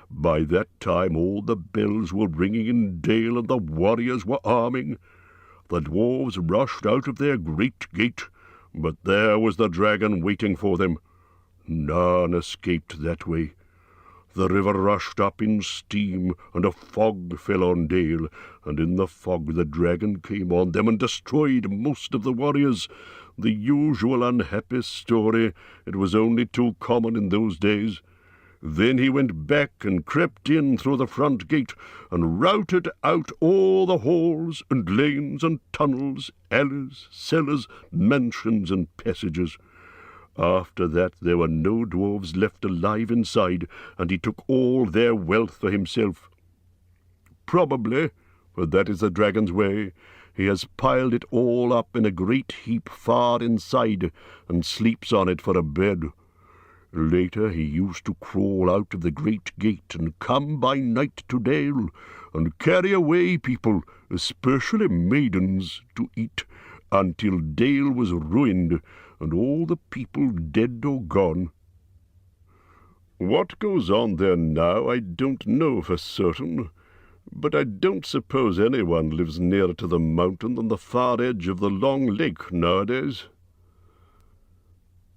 By that time all the bells were ringing in Dale, and the warriors were arming. The dwarves rushed out of their great gate, but there was the dragon waiting for them. None escaped that way. The river rushed up in steam, and a fog fell on Dale, and in the fog the dragon came on them and destroyed most of the warriors. The usual unhappy story. It was only too common in those days. Then he went back and crept in through the front gate, and routed out all the halls and lanes and tunnels, alleys, cellars, mansions, and passages. After that there were no dwarves left alive inside, and he took all their wealth for himself. Probably, for that is the dragon's way, he has piled it all up in a great heap far inside, and sleeps on it for a bed. Later he used to crawl out of the great gate and come by night to Dale, and carry away people, especially maidens, to eat, until Dale was ruined, and all the people dead or gone. What goes on there now I don't know for certain, but I don't suppose anyone lives nearer to the mountain than the far edge of the long lake nowadays.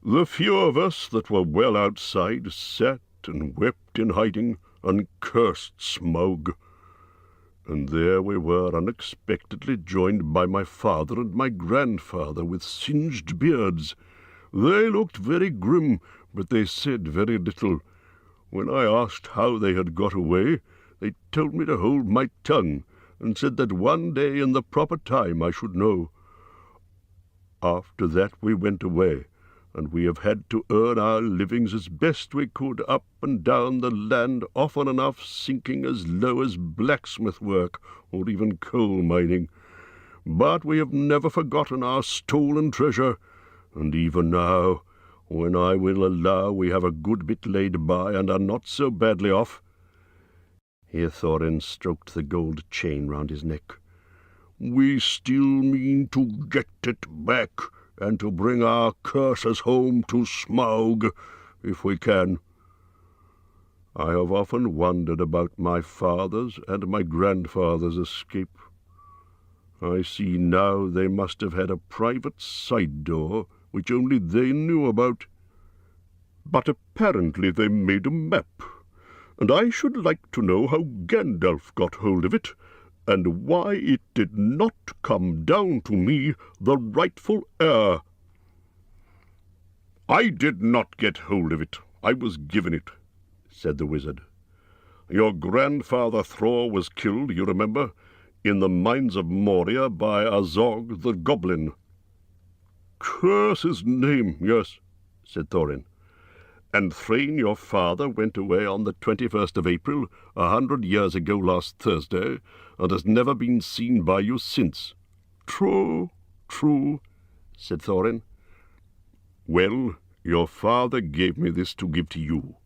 The few of us that were well outside sat and wept in hiding, and cursed Smaug. And there we were unexpectedly joined by my father and my grandfather with singed beards. They looked very grim, but they said very little. When I asked how they had got away, they told me to hold my tongue, and said that one day in the proper time I should know. After that we went away, and we have had to earn our livings as best we could up and down the land, often enough sinking as low as blacksmith work or even coal mining. But we have never forgotten our stolen treasure, and even now, when I will allow we have a good bit laid by and are not so badly off." Here Thorin stroked the gold chain round his neck. "We still mean to get it back, and to bring our curses home to Smaug, if we can. I have often wondered about my father's and my grandfather's escape. I see now they must have had a private side door, which only they knew about. But apparently they made a map, and I should like to know how Gandalf got hold of it, and why it did not come down to me, the rightful heir. I did not get hold of it. I was given it, said the wizard. Your grandfather Thror was killed, you remember, in the mines of Moria by Azog the goblin. Curse his name, yes, said Thorin. And Thrain, your father, went away on the 21st of April, 100 years ago last Thursday, and has never been seen by you since. True, said Thorin. Well, your father gave me this to give to you,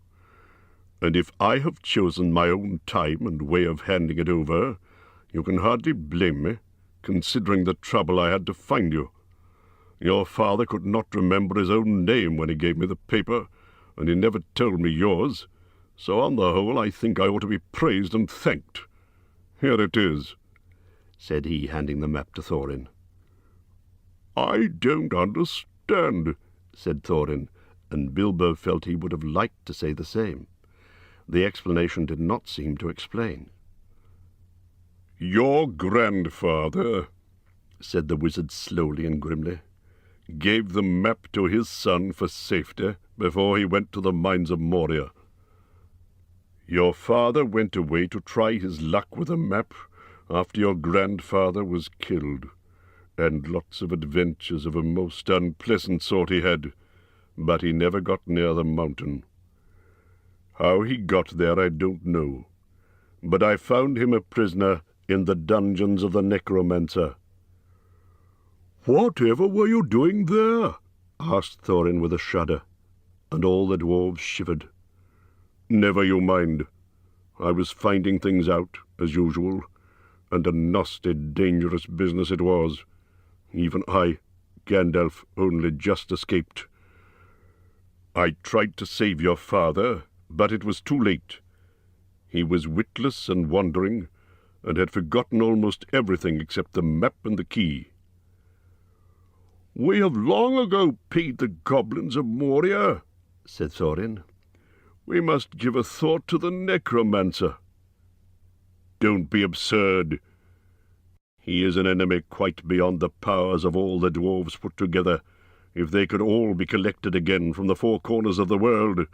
and if I have chosen my own time and way of handing it over, you can hardly blame me, considering the trouble I had to find you. Your father could not remember his own name when he gave me the paper, and he never told me yours, so on the whole I think I ought to be praised and thanked. Here it is, said he, handing the map to Thorin. I don't understand, said Thorin, and Bilbo felt he would have liked to say the same. The explanation did not seem to explain. Your grandfather, said the wizard slowly and grimly, gave the map to his son for safety before he went to the mines of Moria. Your father went away to try his luck with the map after your grandfather was killed, and lots of adventures of a most unpleasant sort he had, but he never got near the mountain. How he got there I don't know, but I found him a prisoner in the dungeons of the necromancer. Whatever were you doing there? Asked Thorin with a shudder, and all the dwarves shivered. Never you mind. I was finding things out, as usual, and a nasty, dangerous business it was. Even I, Gandalf, only just escaped. I tried to save your father, but it was too late. He was witless and wandering, and had forgotten almost everything except the map and the key. We have long ago paid the goblins of Moria, said Thorin. We must give a thought to the necromancer. Don't be absurd. He is an enemy quite beyond the powers of all the dwarves put together, if they could all be collected again from the four corners of the world.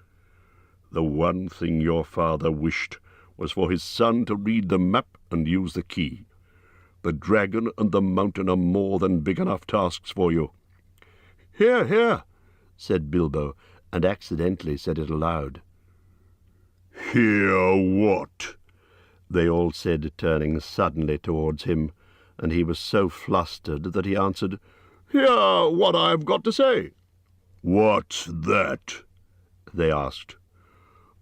The one thing your father wished was for his son to read the map and use the key. The dragon and the mountain are more than big enough tasks for you. Hear, hear, said Bilbo, and accidentally said it aloud. Hear what? They all said, turning suddenly towards him, and he was so flustered that he answered, Hear what I have got to say. What's that? They asked.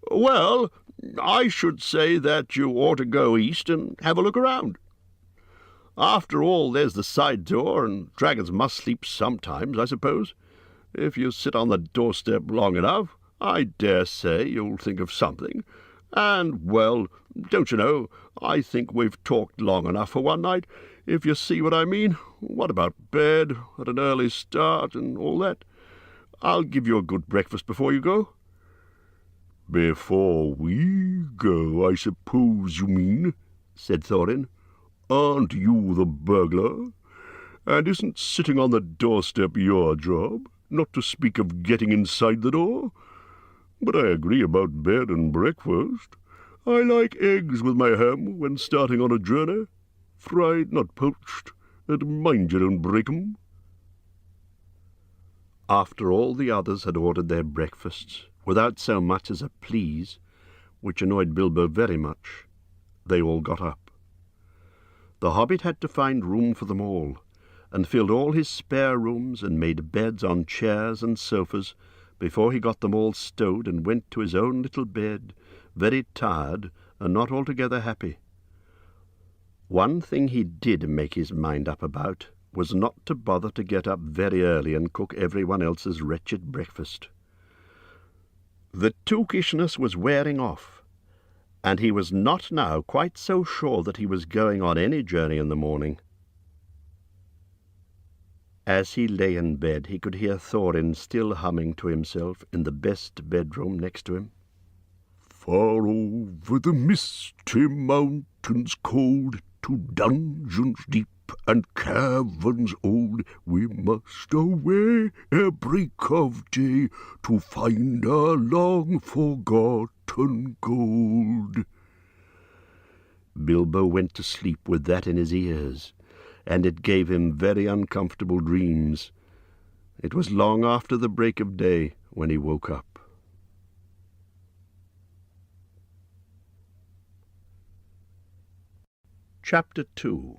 Well, I should say that you ought to go east and have a look around. After all, there's the side door, and dragons must sleep sometimes, I suppose. If you sit on the doorstep long enough, I dare say you'll think of something. And, well, don't you know, I think we've talked long enough for one night, if you see what I mean. What about bed, at an early start, and all that? I'll give you a good breakfast before you go. Before we go, I suppose you mean, said Thorin. Aren't you the burglar? And isn't sitting on the doorstep your job, not to speak of getting inside the door? But I agree about bed and breakfast. I like eggs with my ham when starting on a journey. Fried, not poached, and mind you don't break 'em. After all the others had ordered their breakfasts, without so much as a please, which annoyed Bilbo very much, they all got up. The Hobbit had to find room for them all, and filled all his spare rooms and made beds on chairs and sofas before he got them all stowed and went to his own little bed, very tired and not altogether happy. One thing he did make his mind up about was not to bother to get up very early and cook everyone else's wretched breakfast. The tookishness was wearing off, and he was not now quite so sure that he was going on any journey in the morning. As he lay in bed, he could hear Thorin still humming to himself in the best bedroom next to him. Far over the misty mountains cold to to dungeons deep and caverns old, we must away ere break of day to find our long-forgotten gold. Bilbo went to sleep with that in his ears, and it gave him very uncomfortable dreams. It was long after the break of day when he woke up. Chapter 2.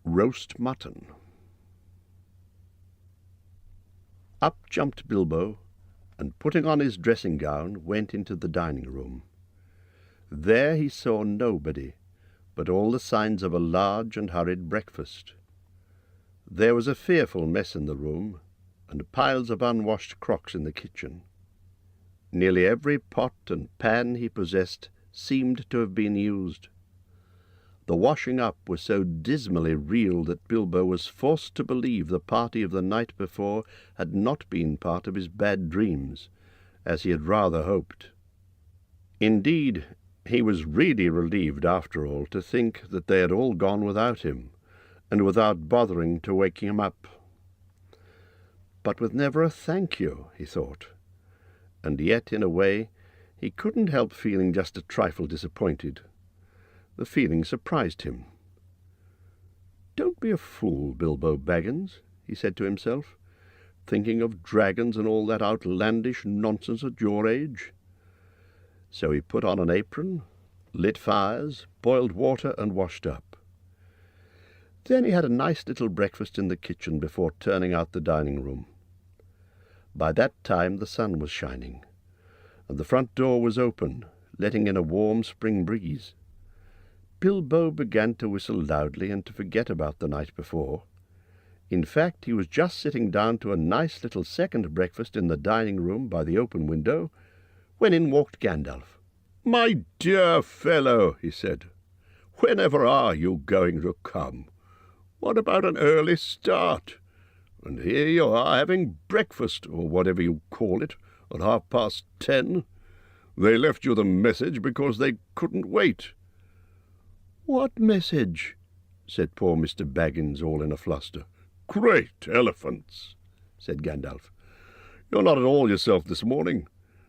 Roast Mutton. Up jumped Bilbo, and putting on his dressing gown, went into the dining room. There he saw nobody, but all the signs of a large and hurried breakfast. There was a fearful mess in the room, and piles of unwashed crocks in the kitchen. Nearly every pot and pan he possessed seemed to have been used. The washing up was so dismally real that Bilbo was forced to believe the party of the night before had not been part of his bad dreams, as he had rather hoped. Indeed, he was really relieved after all to think that they had all gone without him, and without bothering to wake him up. But with never a thank you, he thought, and yet, in a way, he couldn't help feeling just a trifle disappointed. The feeling surprised him. "Don't be a fool, Bilbo Baggins," he said to himself, "thinking of dragons and all that outlandish nonsense at your age." So he put on an apron, lit fires, boiled water, and washed up. Then he had a nice little breakfast in the kitchen before turning out the dining room. By that time the sun was shining, and the front door was open, letting in a warm spring breeze. Bilbo began to whistle loudly and to forget about the night before. In fact, he was just sitting down to a nice little second breakfast in the dining room by the open window, when in walked Gandalf. "My dear fellow," he said, "whenever are you going to come? What about an early start? And here you are having breakfast, or whatever you call it, at 10:30. They left you the message because they couldn't wait." "What message?" said poor Mr. Baggins, all in a fluster. "Great elephants," said Gandalf. "You're not at all yourself this morning.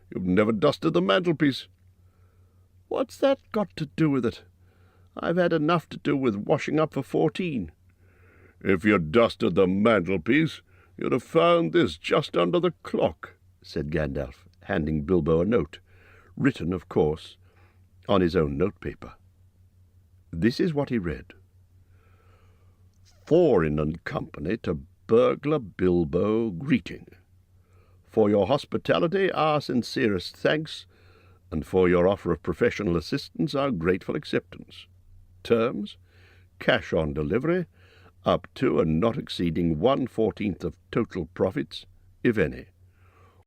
You've never dusted the mantelpiece." "What's that got to do with it? I've had enough to do with washing up for 14. "If you'd dusted the mantelpiece, you'd have found this just under the clock," said Gandalf, handing Bilbo a note, written, of course, on his own notepaper. This is what he read: "Foreign and Company to Burglar Bilbo greeting. For your hospitality our sincerest thanks, and for your offer of professional assistance our grateful acceptance. Terms: cash on delivery, up to and not exceeding 1/14 of total profits, if any.